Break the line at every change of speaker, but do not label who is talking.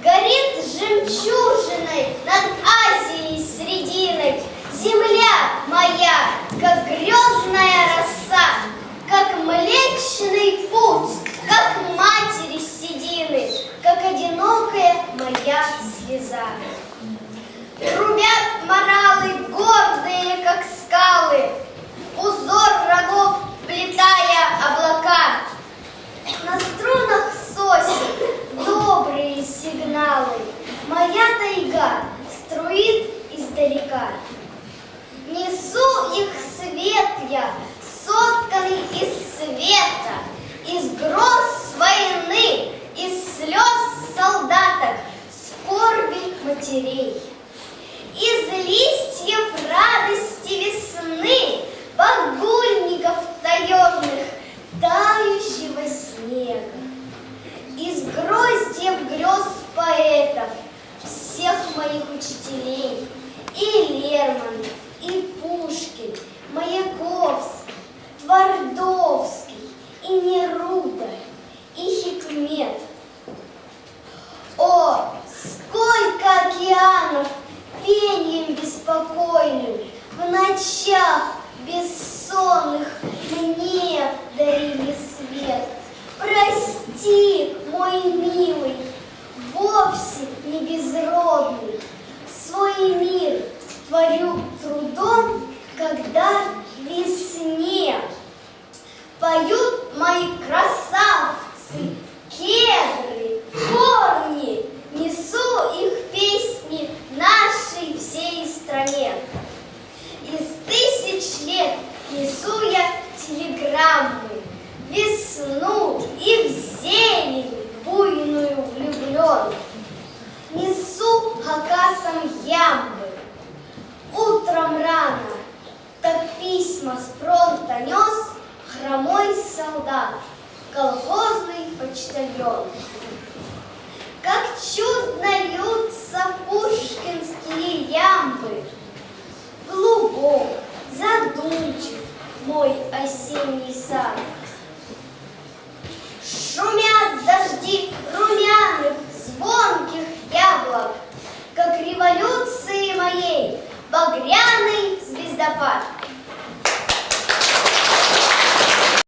горит жемчужиной над Азией срединой. Земля моя, как грезная роса, как Млечный Путь, как матери седины, как одинокая моя слеза. Трубят моралы, гордые, как скалы, узор рогов плетая облака. На струнах сосен добрые сигналы, моя тайга струит издалека. Несу их свет я, сотканный из света, из гроз войны, из слез солдаток, скорби матерей. Из листьев радости весны, багульников таежных, тающего снега. Из гроздьев грез поэтов, всех моих учителей, и Лермонтов, и Пушкин, Маяковский, Твардовский, и Неруда, и Хикмет. О, сколько океанов пением беспокойным в ночах бессонных мне дарили свет. Прости, мой милый, вовсе не безродный, свой мир творю трудом, когда весне. Поют мои красавцы, кедры, корни, несу их песни нашей всей стране. Из тысяч лет несу я телеграммы, весну и в зелень буйную влюблен. Несу хакасам ямбы, утром рано, так письма с фронта нес хромой солдат, колхозный почтальон. Как чудно льются пушкинские ямбы, глубок, задумчив мой осенний сад.